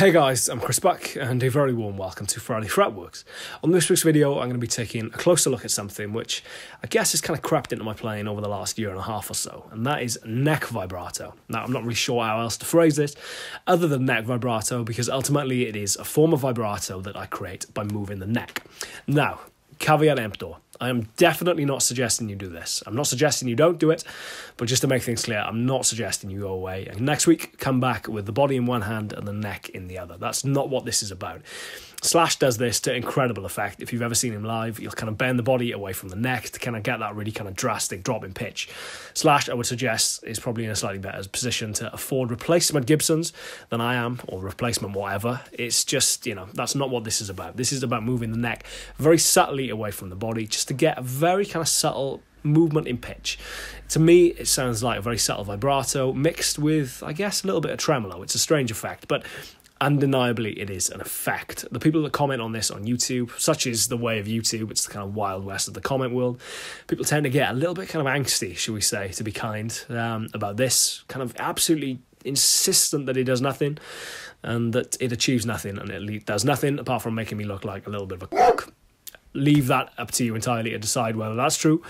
Hey guys, I'm Chris Buck and a very warm welcome to Friday Fretworks. On this week's video I'm going to be taking a closer look at something which I guess has kind of crept into my playing over the last year and a half or so, and that is neck vibrato. Now I'm not really sure how else to phrase this other than neck vibrato, because ultimately it is a form of vibrato that I create by moving the neck. Now, caveat emptor, I am definitely not suggesting you do this. I'm not suggesting you don't do it, but just to make things clear, I'm not suggesting you go away and next week come back with the body in one hand and the neck in the other. That's not what this is about. Slash does this to incredible effect. If you've ever seen him live, he'll kind of bend the body away from the neck to kind of get that really kind of drastic drop in pitch. Slash, I would suggest, is probably in a slightly better position to afford replacement Gibsons than I am, or replacement whatever. It's just, you know, that's not what this is about. This is about moving the neck very subtly away from the body, just to get a very kind of subtle movement in pitch. To me, it sounds like a very subtle vibrato mixed with, I guess, a little bit of tremolo. It's a strange effect, but undeniably it is an effect. The people that comment on this on YouTube, such is the way of YouTube, it's the kind of wild west of the comment world, people tend to get a little bit kind of angsty, shall we say, to be kind, about this, kind of absolutely insistent that it does nothing and that it achieves nothing, and it does nothing apart from making me look like a little bit of a quack. Leave that up to you entirely to decide whether that's true,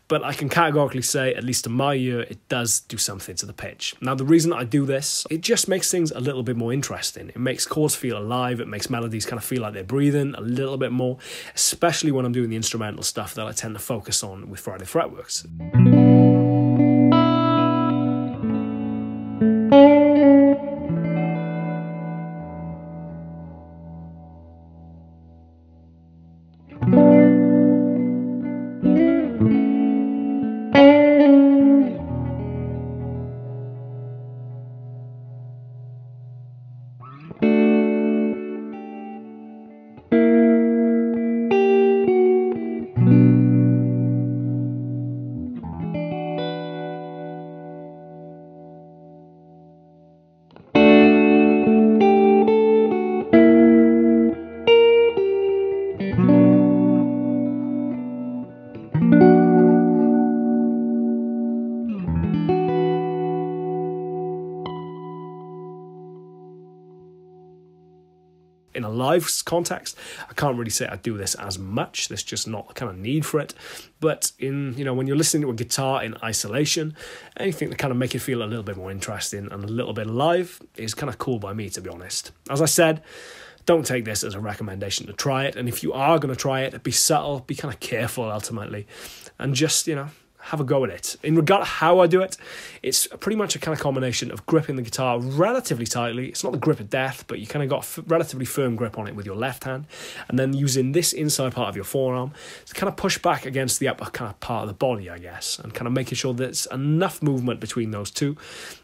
but I can categorically say, at least in my ear, it does do something to the pitch. Now, the reason I do this, it just makes things a little bit more interesting. It makes chords feel alive, it makes melodies kind of feel like they're breathing a little bit more, especially when I'm doing the instrumental stuff that I tend to focus on with Friday Fretworks. In a live context, I can't really say I do this as much. There's just not a kind of need for it. But in, you know, when you're listening to a guitar in isolation, anything to kind of make it feel a little bit more interesting and a little bit alive is kind of cool by me, to be honest. As I said, don't take this as a recommendation to try it. And if you are going to try it, be subtle, be kind of careful ultimately, and just, you know, have a go at it. In regard to how I do it, it's pretty much a kind of combination of gripping the guitar relatively tightly. It's not the grip of death, but you kind of got a relatively firm grip on it with your left hand, and then using this inside part of your forearm to kind of push back against the upper kind of part of the body, I guess, and kind of making sure there's enough movement between those two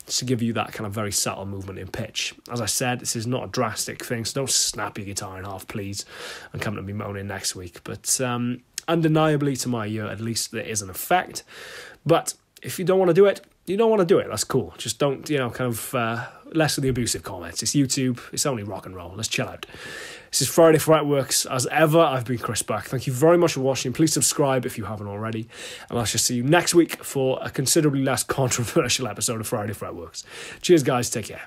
to give you that kind of very subtle movement in pitch. As I said, this is not a drastic thing, so don't snap your guitar in half, please, and come to me moaning next week. But undeniably, to my ear at least, there is an effect. But if you don't want to do it, you don't want to do it. That's cool. Just don't, you know, kind of less of the abusive comments. It's YouTube. It's only rock and roll. Let's chill out. This is Friday Fretworks. As ever, I've been Chris Buck. Thank you very much for watching. Please subscribe if you haven't already. And I shall see you next week for a considerably less controversial episode of Friday Fretworks. Cheers, guys. Take care.